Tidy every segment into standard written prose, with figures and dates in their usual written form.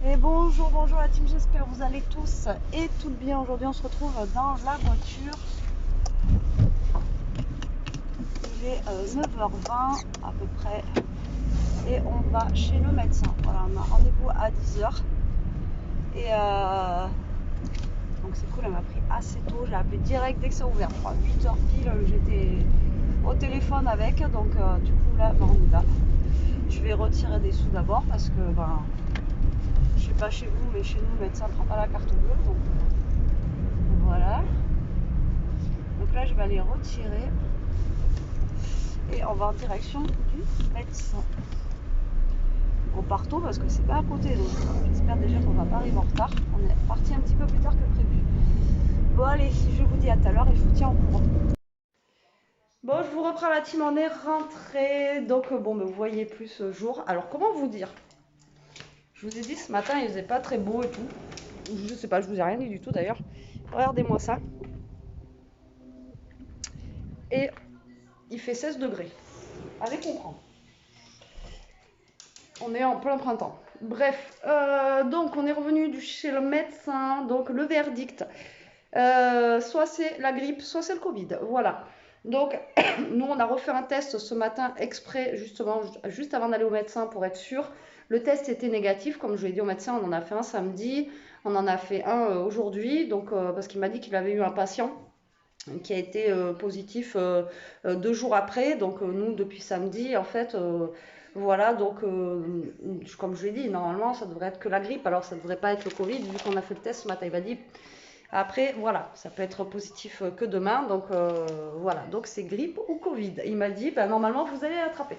Et bonjour, bonjour la team, j'espère que vous allez tous et toutes bien. Aujourd'hui on se retrouve dans la voiture. Il est 9h20 à peu près et on va chez le médecin. Voilà, on a rendez-vous à 10h. Et donc c'est cool, elle m'a pris assez tôt. J'ai appelé direct dès que ça a ouvert. 8h pile, j'étais au téléphone avec. Donc du coup là, on y va. Je vais retirer des sous d'abord parce que je sais pas chez vous, mais chez nous le médecin ne prend pas la carte bleue. Donc voilà. Donc là, je vais aller retirer et on va en direction du médecin. On part tôt parce que c'est pas à côté, donc j'espère déjà qu'on va pas arriver en retard. On est parti un petit peu plus tard que prévu. Bon allez, je vous dis à tout à l'heure et je vous tiens au courant. Bon, je vous reprends la team, on est rentré. Donc bon, vous voyez plus ce jour. Alors comment vous dire? Je vous ai dit ce matin, il faisait pas très beau et tout. Je sais pas, je vous ai rien dit du tout d'ailleurs. Regardez-moi ça. Et il fait 16 degrés. Allez comprendre. On est en plein printemps. Bref, donc on est revenu chez le médecin. Donc le verdict, soit c'est la grippe, soit c'est le Covid. Voilà. Donc nous on a refait un test ce matin exprès justement juste avant d'aller au médecin pour être sûr. Le test était négatif, comme je l'ai dit au médecin, on en a fait un samedi, on en a fait un aujourd'hui, donc parce qu'il m'a dit qu'il avait eu un patient qui a été positif 2 jours après. Donc nous, depuis samedi, en fait, voilà, donc comme je l'ai dit, normalement, ça devrait être que la grippe. Alors, ça ne devrait pas être le Covid, vu qu'on a fait le test ce matin. Il m'a dit, après, voilà, ça peut être positif que demain. Donc, voilà, donc c'est grippe ou Covid. Il m'a dit, ben, normalement, vous allez l'attraper.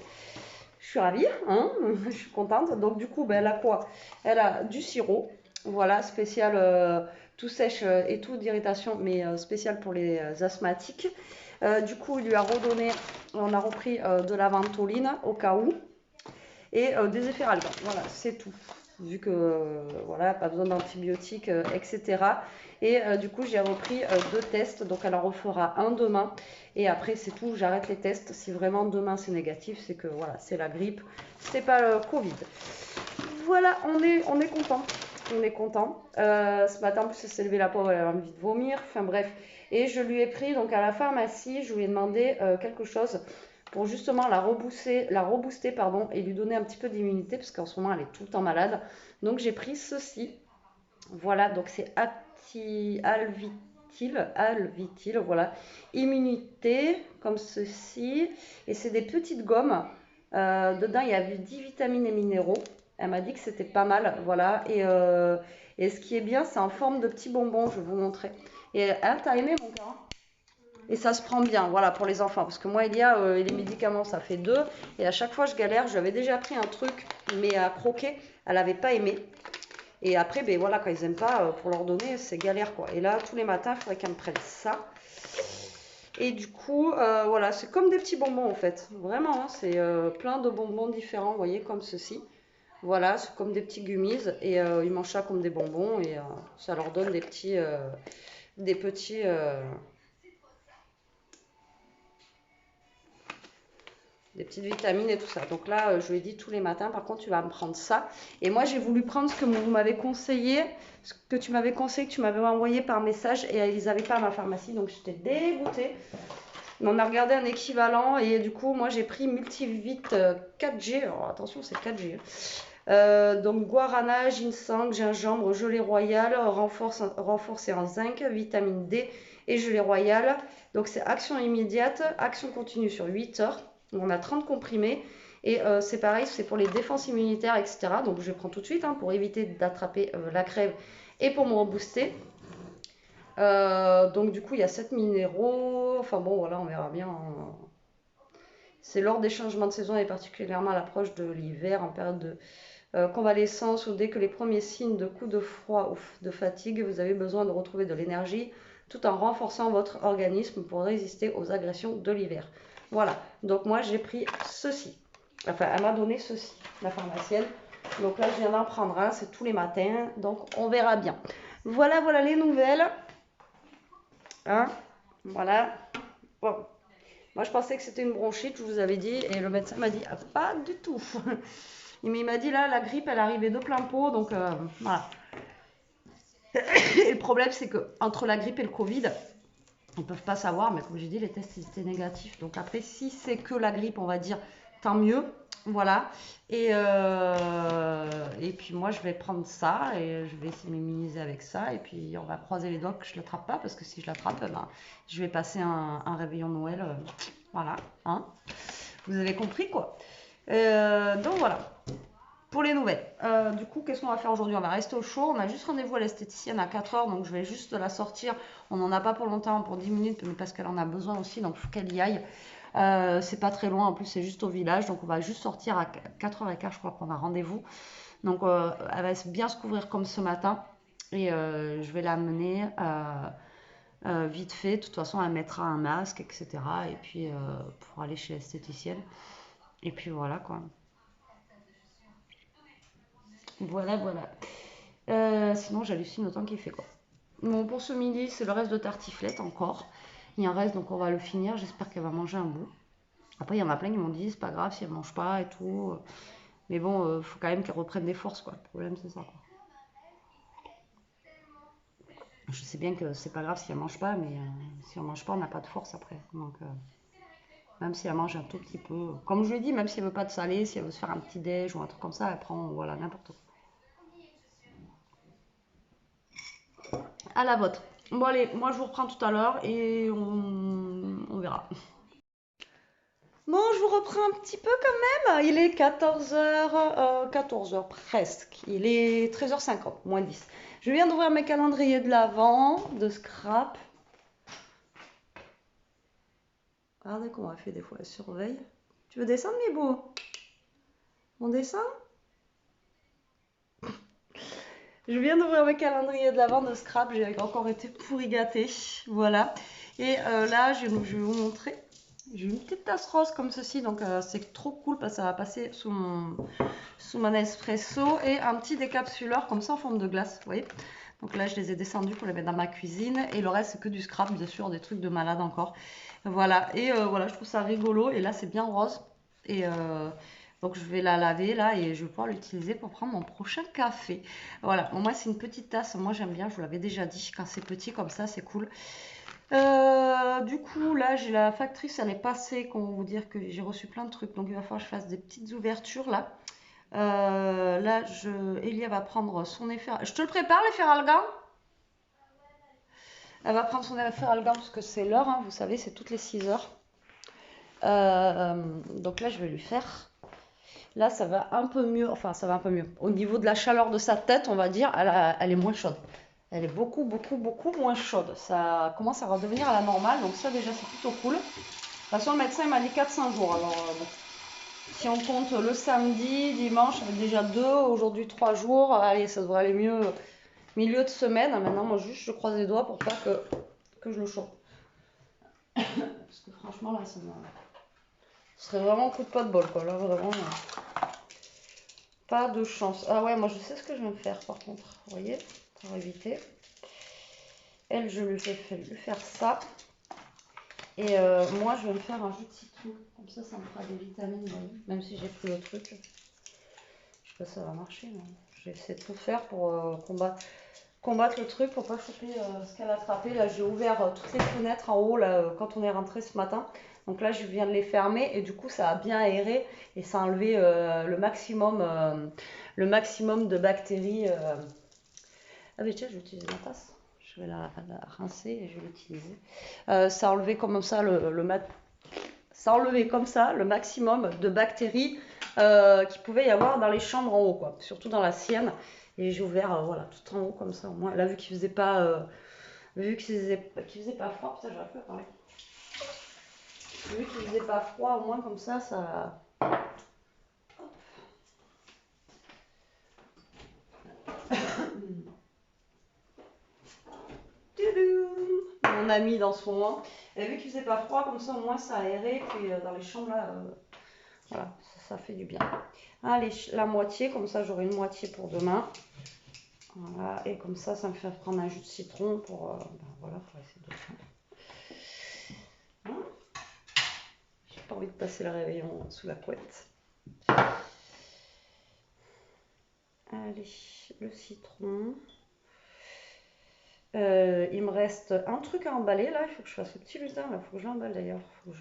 Je suis ravie, hein, je suis contente. Donc, du coup, ben, elle a quoi? Elle a du sirop, voilà, spécial tout sèche et tout d'irritation, mais spécial pour les asthmatiques. Du coup, il lui a redonné, on a repris de la ventoline au cas où, et des efferalgan. Voilà, c'est tout. Vu que, voilà, pas besoin d'antibiotiques, etc. Et du coup, j'ai repris 2 tests, donc elle en refera un demain. Et après, c'est tout, j'arrête les tests. Si vraiment demain c'est négatif, c'est que voilà, c'est la grippe, c'est pas le Covid. Voilà, on est content. On est content. Ce matin, en plus, elle s'est levée la pauvre, elle avait envie de vomir. Enfin bref. Et je lui ai pris, donc à la pharmacie, je lui ai demandé quelque chose pour justement la rebooster pardon, et lui donner un petit peu d'immunité, parce qu'en ce moment, elle est tout le temps malade. Donc j'ai pris ceci. Voilà, donc c'est Alvitil, voilà. Immunité, comme ceci. Et c'est des petites gommes. Dedans, il y avait 10 vitamines et minéraux. Elle m'a dit que c'était pas mal, voilà. Et ce qui est bien, c'est en forme de petits bonbons, je vais vous montrer. Et t'as aimé mon gars? Et ça se prend bien, voilà, pour les enfants. Parce que moi, il y a les médicaments, ça fait deux. Et à chaque fois, je galère. J'avais déjà pris un truc, mais à croquer, elle n'avait pas aimé. Et après, ben voilà, quand ils n'aiment pas, pour leur donner, c'est galère, quoi. Et là, tous les matins, il faudrait qu'elle me prenne ça. Et du coup, voilà, c'est comme des petits bonbons, en fait. Vraiment, hein, c'est plein de bonbons différents, vous voyez, comme ceci. Voilà, c'est comme des petits gummies. Et ils mangent ça comme des bonbons. Et ça leur donne des petites vitamines et tout ça. Donc là, je lui ai dit tous les matins, par contre, tu vas me prendre ça. Et moi, j'ai voulu prendre ce que vous m'avez conseillé, ce que tu m'avais conseillé, que tu m'avais envoyé par message, et ils n'avaient pas à ma pharmacie, donc j'étais dégoûtée. Mais on a regardé un équivalent, et du coup, moi, j'ai pris Multivit 4G. Alors attention, c'est 4G. Donc guarana, ginseng, gingembre, gelée royale, renforcé en zinc, vitamine D et gelée royale. Donc c'est action immédiate, action continue sur 8 heures. On a 30 comprimés et c'est pareil, c'est pour les défenses immunitaires, etc. Donc je prends tout de suite hein, pour éviter d'attraper la crève et pour me rebooster. Donc du coup il y a 7 minéraux, enfin bon voilà on verra bien. C'est lors des changements de saison et particulièrement à l'approche de l'hiver en période de convalescence ou dès que les premiers signes de coups de froid ou de fatigue, vous avez besoin de retrouver de l'énergie tout en renforçant votre organisme pour résister aux agressions de l'hiver. Voilà, donc moi j'ai pris ceci. Enfin, elle m'a donné ceci, la pharmacienne. Donc là, je viens d'en prendre un, c'est tous les matins, donc on verra bien. Voilà, voilà les nouvelles. Hein, voilà. Bon. Moi, je pensais que c'était une bronchite, je vous avais dit, et le médecin m'a dit ah, pas du tout. Mais il m'a dit là, la grippe, elle arrivait de plein pot, donc voilà. Et le problème, c'est que entre la grippe et le Covid, ils ne peuvent pas savoir, mais comme j'ai dit, les tests étaient négatifs. Donc après, si c'est que la grippe, on va dire, tant mieux. Voilà. Et puis moi, je vais prendre ça et je vais essayer de m'immuniser avec ça. Et puis on va croiser les doigts que je ne l'attrape pas, parce que si je l'attrape, ben, je vais passer un réveillon Noël. Voilà. Hein, vous avez compris quoi. Donc voilà. Pour les nouvelles. Du coup, qu'est-ce qu'on va faire aujourd'hui? On va rester au chaud. On a juste rendez-vous à l'esthéticienne à 4h, donc je vais juste la sortir. On n'en a pas pour longtemps, pour 10 minutes, mais parce qu'elle en a besoin aussi, donc il faut qu'elle y aille. C'est pas très loin, en plus c'est juste au village, donc on va juste sortir à 4h15, je crois qu'on a rendez-vous. Donc elle va bien se couvrir comme ce matin, et je vais l'amener vite fait. De toute façon, elle mettra un masque, etc. Et puis pour aller chez l'esthéticienne. Et puis voilà quoi. Voilà, voilà. Sinon, j'hallucine autant qu'il fait quoi. Bon, pour ce midi, c'est le reste de tartiflette encore. Il y en reste, donc on va le finir. J'espère qu'elle va manger un bout. Après, il y en a plein qui m'ont dit, c'est pas grave si elle mange pas et tout. Mais bon, faut quand même qu'elle reprenne des forces, quoi. Le problème, c'est ça, quoi. Je sais bien que c'est pas grave si elle mange pas, mais si on mange pas, on n'a pas de force après. Donc, même si elle mange un tout petit peu. Comme je lui ai dit, même si elle veut pas de salé, si elle veut se faire un petit déj ou un truc comme ça, elle prend, voilà, n'importe quoi. À la vôtre. Bon, allez, moi je vous reprends tout à l'heure et on verra. Bon, je vous reprends un petit peu quand même. Il est 14h, 14h presque. Il est 13h50, moins 10. Je viens d'ouvrir mes calendriers de l'Avent, de scrap. Regardez comment elle fait des fois, elle surveille. Tu veux descendre, mes beaux? On descend? Je viens d'ouvrir mes calendriers de l'Avent de scrap. J'ai encore été pourri gâtée. Voilà. Et là, je vais vous montrer. J'ai une petite tasse rose comme ceci, donc c'est trop cool parce que ça va passer sous mon espresso, et un petit décapsuleur comme ça en forme de glace, vous voyez. Donc là, je les ai descendus pour les mettre dans ma cuisine, et le reste, c'est que du scrap, bien sûr, des trucs de malade encore. Voilà, et voilà, je trouve ça rigolo, et là, c'est bien rose. Et donc, je vais la laver là, et je vais pouvoir l'utiliser pour prendre mon prochain café. Voilà, bon, moi, c'est une petite tasse, moi, j'aime bien, je vous l'avais déjà dit, quand c'est petit comme ça, c'est cool. Du coup, là, j'ai la factrice, elle est passée, qu'on va vous dire que j'ai reçu plein de trucs, donc il va falloir que je fasse des petites ouvertures là. Là, Elia va prendre son effet. Je te le prépare, l'effet Algan? Elle va prendre son effet Algan parce que c'est l'heure, hein, vous savez, c'est toutes les 6 heures. Donc là, je vais lui faire. Là, ça va un peu mieux, enfin, ça va un peu mieux. Au niveau de la chaleur de sa tête, on va dire, elle est moins chaude. Elle est beaucoup, beaucoup, beaucoup moins chaude. Ça commence à redevenir à la normale, donc ça, déjà, c'est plutôt cool. De toute façon, le médecin m'a dit 4-5 jours. Alors, bon. Si on compte le samedi, dimanche, avec déjà 2, aujourd'hui 3 jours, allez, ça devrait aller mieux milieu de semaine. Maintenant, moi, juste, je croise les doigts pour pas que je le chope. Parce que franchement, là, ce serait vraiment un coup de pas de bol, quoi. Là, vraiment, pas de chance. Ah ouais, moi, je sais ce que je vais me faire, par contre. Vous voyez, pour éviter. Elle, je lui fais faire ça. Et moi, je vais me faire un jus de citron. Comme ça me fera des vitamines, même si j'ai pris le truc. Je sais pas si ça va marcher, mais j'ai essayé de tout faire pour combattre le truc, pour pas choper ce qu'elle a attrapé. Là, j'ai ouvert toutes les fenêtres en haut là, quand on est rentré ce matin. Donc là, je viens de les fermer et du coup, ça a bien aéré et ça a enlevé le maximum de bactéries. Ah mais tiens, je vais utiliser ma tasse. Je vais la rincer et je vais l'utiliser. Ça a enlevé comme ça ça a enlevé comme ça le maximum de bactéries qu'il pouvait y avoir dans les chambres en haut, quoi. Surtout dans la sienne. Et j'ai ouvert voilà, tout en haut comme ça. Au moins, là, vu qu'il faisait pas, faisait pas froid, putain, j'aurais pu parler. Vu qu'il faisait pas froid, au moins comme ça. Mon ami dans ce moment. Et vu qu'il faisait pas froid, comme ça, au moins ça aérait. Puis dans les chambres là, voilà, ça fait du bien. Allez, la moitié, comme ça j'aurai une moitié pour demain. Voilà, et comme ça me fait prendre un jus de citron pour, voilà, pour essayer de faire. Hein, j'ai pas envie de passer le réveillon sous la couette. Allez, le citron. Il me reste un truc à emballer là, il faut que je fasse le petit lutin là, il faut que je l'emballe d'ailleurs, faut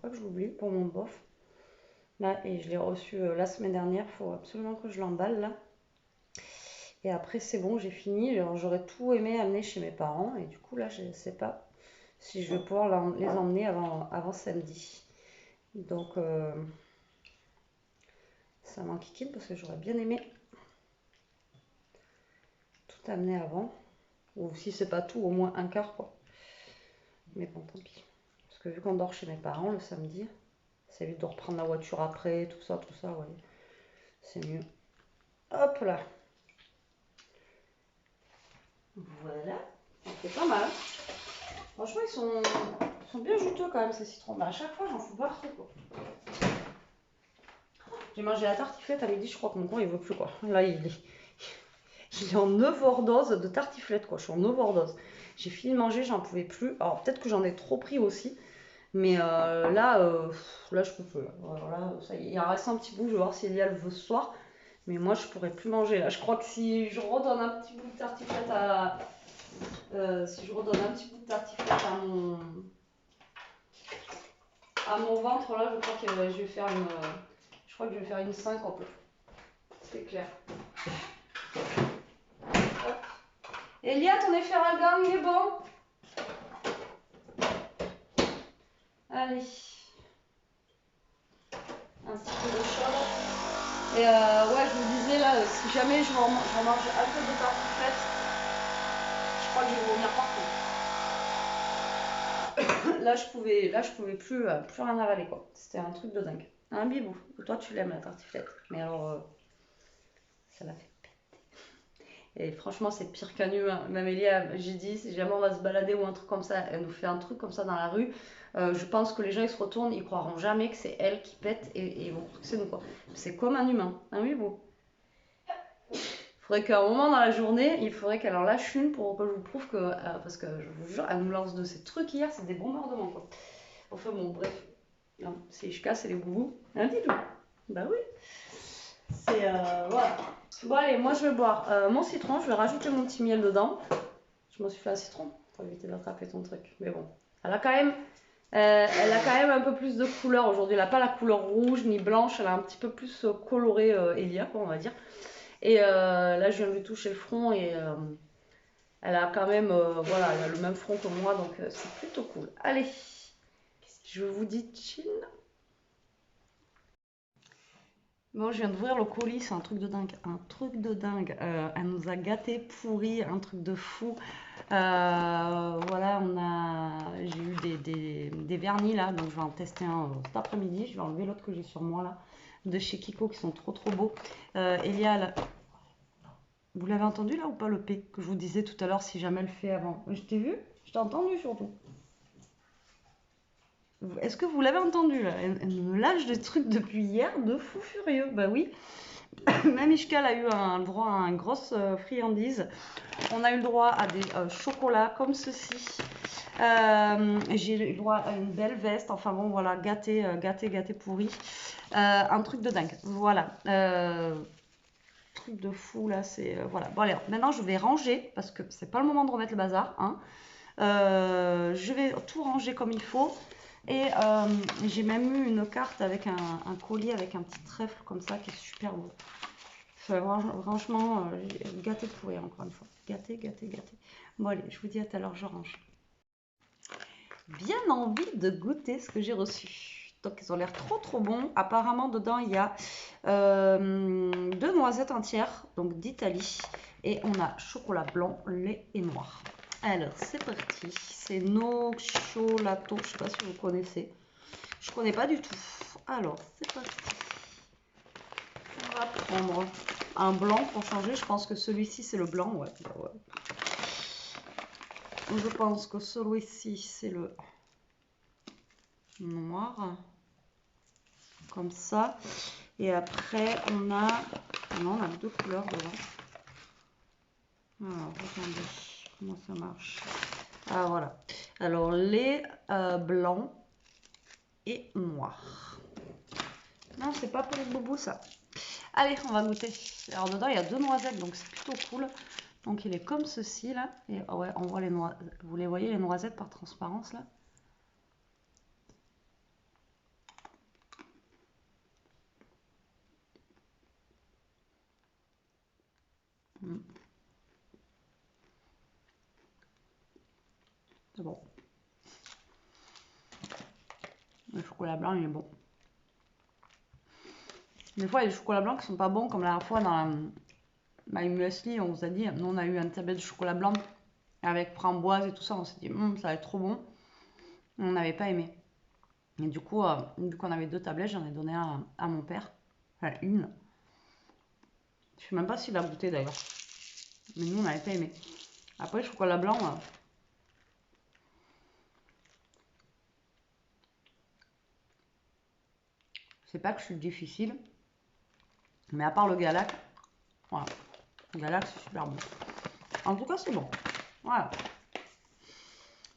pas que je l'oublie pour mon bof. Là, et je l'ai reçu la semaine dernière, il faut absolument que je l'emballe là. Et après c'est bon, j'ai fini. Alors, j'aurais tout aimé amener chez mes parents et du coup là je sais pas si je vais pouvoir les emmener avant samedi. Donc ça m'enquiquine parce que j'aurais bien aimé tout amener avant. Ou si c'est pas tout, au moins un quart quoi. Mais bon, tant pis. Parce que vu qu'on dort chez mes parents le samedi, ça évite de reprendre la voiture après, tout ça, ouais. C'est mieux. Hop là. Voilà. C'est pas mal. Franchement, ils sont bien juteux quand même ces citrons. Bah, à chaque fois, j'en fous pas trop quoi. J'ai mangé la tartiflette à midi, je crois que mon corps il veut plus quoi. Là, il est en overdose de tartiflette quoi. Je suis en overdose. J'ai fini de manger, j'en pouvais plus. Alors peut-être que j'en ai trop pris aussi. Mais là, je peux plus. Alors là, ça y est, il en reste un petit bout. Je vais voir si Elia le veut ce soir. Mais moi, je pourrais plus manger. Là, je crois que si je redonne un petit bout de tartiflette si je redonne un petit bout de tartiflette à mon ventre, là, je crois que je vais faire je crois que je vais faire une syncope. C'est clair. Hop. Elia, ton efferalgan, il est bon? Allez. Un petit peu de chaud. Et ouais, je vous disais là, si jamais je mange un peu de tartiflette, je crois que je vais vomir partout. Là, je pouvais plus rien avaler quoi. C'était un truc de dingue. Un bibou. Toi, tu l'aimes la tartiflette. Mais alors, ça l'a fait. Et franchement, c'est pire qu'un humain. Même Elia, j'ai dit, si jamais on va se balader ou un truc comme ça, elle nous fait un truc comme ça dans la rue, je pense que les gens ils se retournent, ils croiront jamais que c'est elle qui pète et ils vont croire que c'est nous quoi. C'est comme un humain. Ah oui, bon. Il faudrait qu'à un moment dans la journée, il faudrait qu'elle en lâche une pour que je vous prouve que. Parce que je vous jure, elle nous lance de ces trucs hier, c'est des bombardements quoi. Enfin bon, bref. Non, si je casse, c'est les boubous. Hein, dis-le. Bah oui. C'est. Voilà. Bon, allez, moi je vais boire mon citron, je vais rajouter mon petit miel dedans. Je me suis fait un citron pour éviter d'attraper ton truc. Mais bon, elle a quand même un peu plus de couleur aujourd'hui. Elle n'a pas la couleur rouge ni blanche, elle a un petit peu plus coloré Elia, quoi, on va dire. Et là, je viens de lui toucher le front et elle a quand même voilà, elle a le même front que moi, donc c'est plutôt cool. Allez, je vous dis chill. Bon, je viens d'ouvrir le colis, c'est un truc de dingue. Un truc de dingue. Elle nous a gâtés, pourris, un truc de fou. Voilà, j'ai eu des vernis là, donc je vais en tester un cet après-midi. Je vais enlever l'autre que j'ai sur moi là, de chez Kiko, qui sont trop beaux. Elia, vous l'avez entendu là ou pas le P que je vous disais tout à l'heure si jamais elle le fait avant? Je t'ai vu? Je t'ai entendu surtout. Est-ce que vous l'avez entendu là? Elle me lâche des trucs depuis hier de fou furieux. Bah oui. Même Ishkal a eu le droit à une grosse friandise. On a eu le droit à des chocolats comme ceci. J'ai eu le droit à une belle veste. Enfin bon, voilà, gâté pourri. Un truc de dingue. Voilà. Truc de fou là, c'est. Voilà. Bon, allez, maintenant je vais ranger parce que c'est pas le moment de remettre le bazar. Hein. Je vais tout ranger comme il faut. Et j'ai même eu une carte avec un collier avec un petit trèfle comme ça qui est super beau. Franchement, gâté pourri encore une fois. Gâté. Bon allez, je vous dis à tout à l'heure, je range. Bien envie de goûter ce que j'ai reçu. Donc ils ont l'air trop bons. Apparemment dedans il y a 2 noisettes entières, donc d'Italie. Et on a chocolat blanc, lait et noir. Alors c'est parti. C'est Nocciolato, je sais pas si vous connaissez. Je connais pas du tout. Alors c'est parti. On va prendre un blanc pour changer. Je pense que celui-ci c'est le blanc. Ouais. Je pense que celui-ci c'est le noir. Comme ça. Et après on a. Non, on a 2 couleurs dedans. Alors regardez comment ça marche. Ah voilà. Alors les blancs et noirs. Non, c'est pas pour les boubous ça. Allez, on va goûter. Alors dedans, il y a 2 noisettes, donc c'est plutôt cool. Donc il est comme ceci là. Et ouais, on voit les noisettes. Vous les voyez les noisettes par transparence là? Mm. C'est bon. Le chocolat blanc, il est bon. Des fois, il y a des chocolats blancs qui sont pas bons, comme la dernière fois dans la muesli, on vous a dit, nous on a eu un tablette de chocolat blanc avec framboise et tout ça, on s'est dit, ça va être trop bon. On n'avait pas aimé. Et du coup, vu qu'on avait 2 tablettes, j'en ai donné un à mon père. Enfin, une. Je sais même pas s'il a goûté d'ailleurs. Mais nous, on n'avait pas aimé. Après, le chocolat blanc, c'est pas que je suis difficile. Mais à part le Galac, voilà. Le Galac, c'est super bon. En tout cas, c'est bon. Voilà.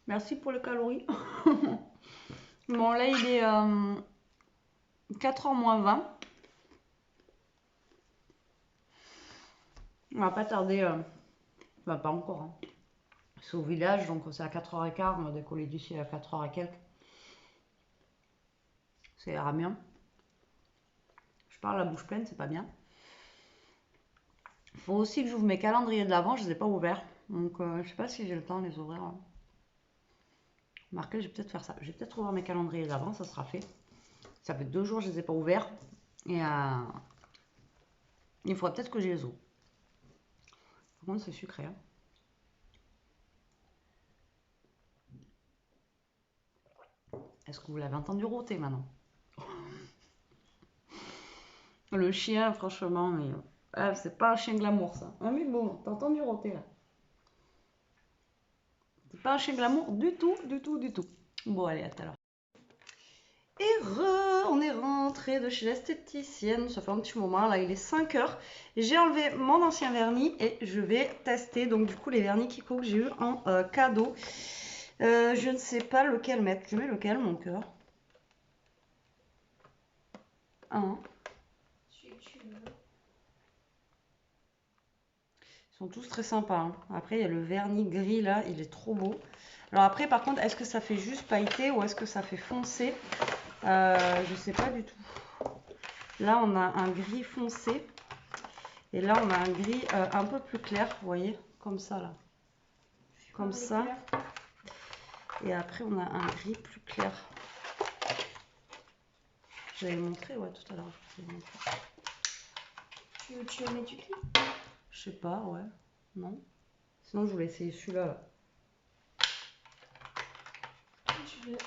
Merci pour les calories. Bon, là, il est 4h moins 20. On va pas tarder. Bah, pas encore. Hein. C'est au village, donc c'est à 4h15. On va décoller d'ici à 4h et quelques. Ça ira bien. Je parle la bouche pleine, c'est pas bien. Il faut aussi que j'ouvre mes calendriers de l'avant, je les ai pas ouverts. Donc je sais pas si j'ai le temps de les ouvrir. Marqué, je vais peut-être faire ça. Je vais peut-être ouvrir mes calendriers d'avant, ça sera fait. Ça fait 2 jours, je les ai pas ouverts. Et il faudra peut-être que je les ouvre. Par contre, c'est sucré. Hein. Est-ce que vous l'avez entendu rôter maintenant? Le chien, franchement, mais... c'est pas un chien glamour, ça. Ah mais bon, t'as entendu rôter, là. C'est pas un chien glamour du tout, du tout, du tout. Bon, allez, à tout à l'heure. Et on est rentré de chez l'esthéticienne, ça fait un petit moment, là il est 5h. J'ai enlevé mon ancien vernis et je vais tester donc du coup les vernis Kiko que j'ai eu en cadeau. Je ne sais pas lequel mettre, je mets lequel mon cœur? Hein? Ils sont tous très sympas. Hein. Après il y a le vernis gris là, il est trop beau. Alors après par contre, est-ce que ça fait juste pailleté ou est-ce que ça fait foncé? Je sais pas du tout. Là on a un gris foncé. Et là, on a un gris un peu plus clair, vous voyez, comme ça, là. Comme ça. Et après, on a un gris plus clair. J'avais montré, ouais, tout à l'heure. Tu veux mettre du gris? Je sais pas, ouais. Non. Sinon, je voulais essayer celui-là. Là. Tu veux...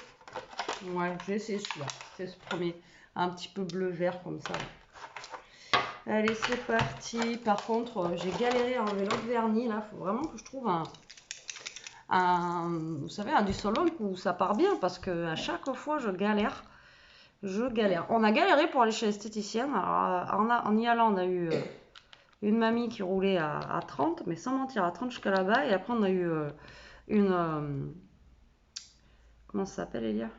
Ouais, je vais essayer celui-là. C'est ce premier. Un petit peu bleu-vert, comme ça. Là. Allez, c'est parti. Par contre, j'ai galéré à enlever l'autre vernis. Là, il faut vraiment que je trouve vous savez, un dissolvant où ça part bien parce que à chaque fois, je galère. On a galéré pour aller chez l'esthéticienne. En y allant, on a eu une mamie qui roulait à 30, mais sans mentir, à 30 jusqu'à là-bas. Et après, on a eu une. Comment ça s'appelle, Elia?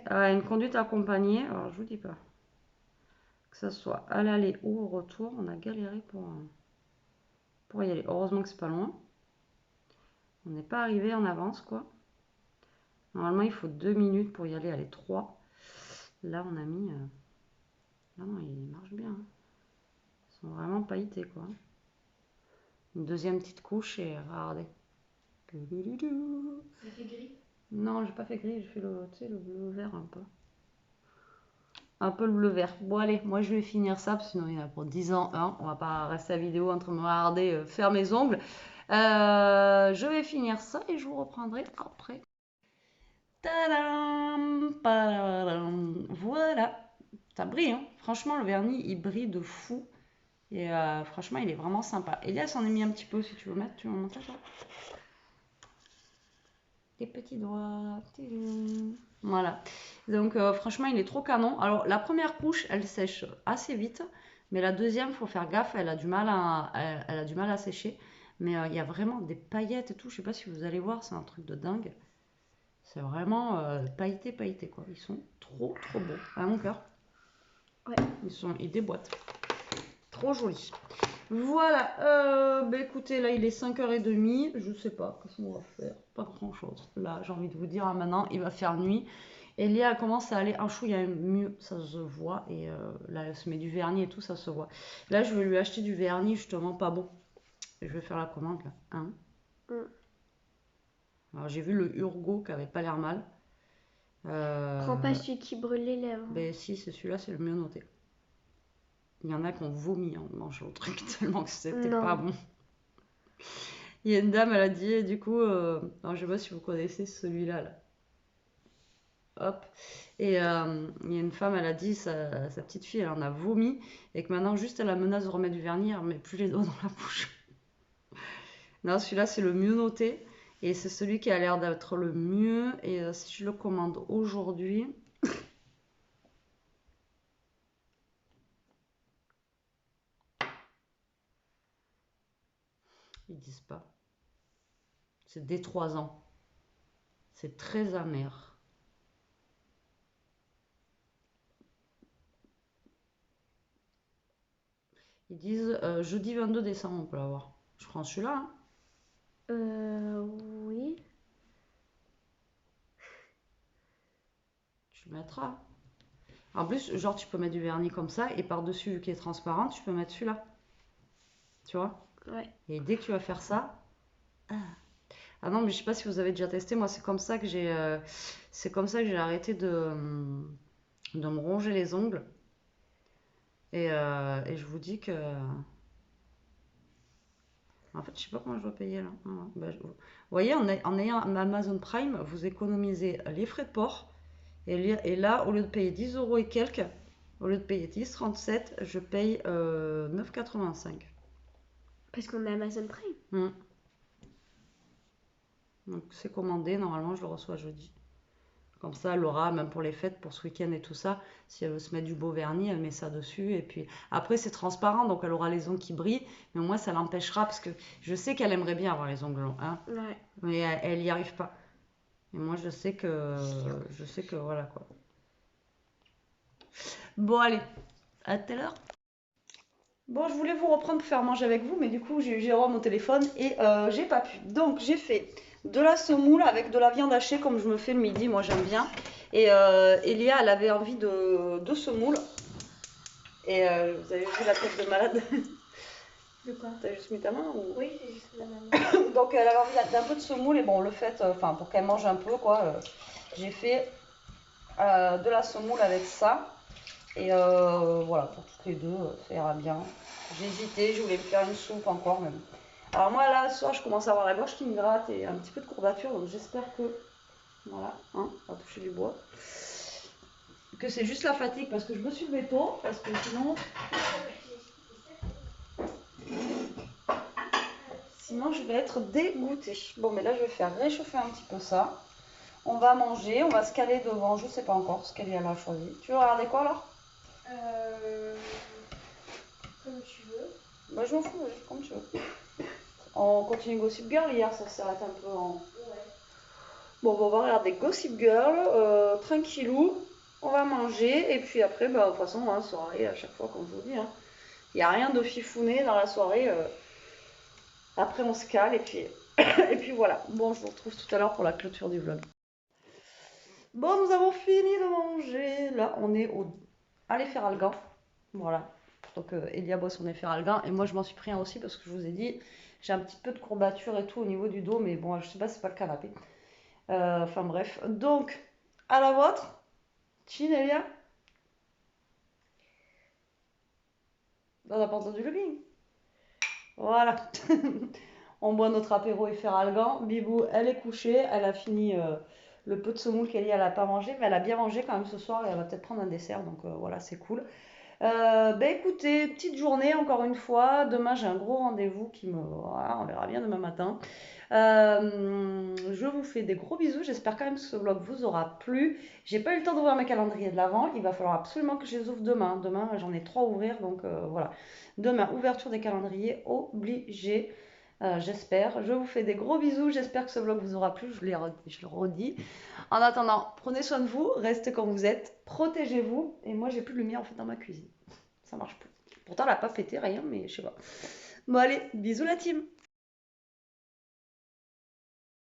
Une conduite accompagnée. Alors, je vous dis pas. Que ce soit à l'aller ou au retour, on a galéré pour y aller. Heureusement que c'est pas loin. On n'est pas arrivé en avance, quoi. Normalement, il faut 2 minutes pour y aller, allez, 3. Là, on a mis. Non, il marche bien. Hein. Ils sont vraiment pailletés, quoi. Une deuxième petite couche et regardez. Ça fait gris? Non, j'ai pas fait gris, j'ai fait le bleu vert un peu. Un peu le bleu vert. Bon, allez, moi je vais finir ça, parce que sinon il y en a pour 10 ans. Hein. On va pas rester à vidéo en train de me regarder faire mes ongles. Je vais finir ça et je vous reprendrai après. Tadam, padam. Voilà. Ça brille, hein. Franchement, le vernis, il brille de fou. Et franchement, il est vraiment sympa. Elias en a mis un petit peu, si tu veux mettre, tu veux en montrer toi? Des petits doigts. Voilà. Donc franchement, il est trop canon. Alors la première couche, elle sèche assez vite. Mais la deuxième, faut faire gaffe, elle a du mal à sécher. Mais il y a vraiment des paillettes et tout. Je sais pas si vous allez voir, c'est un truc de dingue. C'est vraiment pailleté, quoi. Ils sont trop beaux. Ah, mon cœur. Ouais. Ils déboîtent. Trop joli. Voilà. Bah écoutez, là il est 5h30. Je sais pas qu'est-ce qu'on va faire. Pas grand-chose. Là, j'ai envie de vous dire, maintenant, il va faire nuit. Elia commence à aller un chouïa mieux, ça se voit. Et là, elle se met du vernis et tout, ça se voit. Là, je vais lui acheter du vernis, justement, pas bon. Et je vais faire la commande, là. Hein. Alors, j'ai vu le Urgo qui avait pas l'air mal. Prends pas celui qui brûle les lèvres. Ben si, c'est celui-là, c'est le mieux noté. Il y en a qui ont vomi en mangeant le truc tellement que c'était Non. pas bon. Il y a une dame, elle a dit, du coup, alors je sais pas si vous connaissez celui-là, là. Hop. Et il y a une femme, elle a dit, sa petite fille, elle en a vomi, et que maintenant, juste à la menace de remettre du vernis, elle remet plus les doigts dans la bouche. Non, celui-là, c'est le mieux noté, et c'est celui qui a l'air d'être le mieux, et si je le commande aujourd'hui... Ils disent pas. C'est dès 3 ans. C'est très amer. Ils disent jeudi 22 décembre, on peut l'avoir. Je prends celui-là. Oui. Tu le mettras. En plus, genre, tu peux mettre du vernis comme ça et par-dessus, vu qu'il est transparent, tu peux mettre celui-là. Tu vois? Ouais. Et dès que tu vas faire ça. Ah non, mais je sais pas si vous avez déjà testé. Moi, c'est comme ça que j'ai arrêté de me ronger les ongles. Et je vous dis que. En fait, je sais pas comment je dois payer là. Ah, bah, vous voyez, en ayant Amazon Prime, vous économisez les frais de port. Et là, au lieu de payer 10 euros et quelques, au lieu de payer 10,37, je paye 9,85. Parce qu'on a Amazon Prime. Donc c'est commandé, normalement je le reçois jeudi. Comme ça, elle aura, même pour les fêtes, pour ce week-end et tout ça, si elle veut se mettre du beau vernis, elle met ça dessus. Et puis après, c'est transparent, donc elle aura les ongles qui brillent. Mais au moins, ça l'empêchera, parce que je sais qu'elle aimerait bien avoir les ongles longs. Hein, Ouais. mais elle n'y arrive pas. Et moi, je sais que voilà quoi. Bon, allez, à tout à l'heure. Bon, je voulais vous reprendre pour faire manger avec vous, mais du coup, j'ai eu Jérôme au téléphone et j'ai pas pu. Donc, j'ai fait de la semoule avec de la viande hachée, comme je me fais le midi, moi j'aime bien. Et Elia, elle avait envie de semoule. Et vous avez vu la tête de malade? De quoi? T'as juste mis ta main ou... Oui, j'ai juste la main. Donc, elle avait envie d'un peu de semoule, et bon, le fait, enfin, pour qu'elle mange un peu, quoi, j'ai fait de la semoule avec ça. Et voilà, pour toutes les deux, ça ira bien. J'ai hésité, je voulais me faire une soupe encore même. Alors moi là, ce soir, je commence à avoir la gorge qui me gratte et un petit peu de courbature, donc j'espère que, voilà, hein, on va toucher du bois, que c'est juste la fatigue, parce que je me suis levée tôt, parce que sinon je vais être dégoûtée. Bon, mais là je vais faire réchauffer un petit peu ça. On va manger, on va se caler devant, je sais pas encore ce qu'elle a choisi. Tu veux regarder quoi alors? Comme tu veux. Bah je m'en fous, comme tu veux. On continue Gossip Girl, hier ça s'arrête un peu en... Ouais. Bon, on va regarder Gossip Girl, tranquillou, on va manger, et puis après, bah, de toute façon, hein, soirée, à chaque fois, comme je vous dis, hein, il n'y a rien de fifouné dans la soirée, après on se cale, et puis, et puis voilà. Bon, je vous retrouve tout à l'heure pour la clôture du vlog. Bon, nous avons fini de manger, là, on est à l'Efferalgan, voilà. Donc, Elia boit son Efferalgan, et moi, je m'en suis pris un aussi, parce que je vous ai dit, j'ai un petit peu de courbature et tout au niveau du dos, mais bon, je sais pas, c'est pas le canapé. Enfin bref, donc à la vôtre, Chinelia. On n'a pas entendu le bing. Voilà. On boit notre apéro et faire algan. Bibou, elle est couchée, elle a fini le peu de semoule qu'elle n'a pas mangé, mais elle a bien mangé quand même ce soir et elle va peut-être prendre un dessert, donc voilà, c'est cool. Ben écoutez, petite journée encore une fois. Demain j'ai un gros rendez-vous qui me... Voilà, on verra bien demain matin. Je vous fais des gros bisous. J'espère quand même que ce vlog vous aura plu. J'ai pas eu le temps d'ouvrir mes calendriers de l'avant. Il va falloir absolument que je les ouvre demain. Demain, j'en ai 3 à ouvrir. Donc voilà. Demain, ouverture des calendriers obligée. J'espère. Je vous fais des gros bisous. J'espère que ce vlog vous aura plu. Je le redis. En attendant, prenez soin de vous. Restez comme vous êtes. Protégez-vous. Et moi, j'ai plus de lumière en fait dans ma cuisine. Ça marche plus. Pourtant, elle n'a pas pété, rien, mais je sais pas. Bon, allez, bisous la team.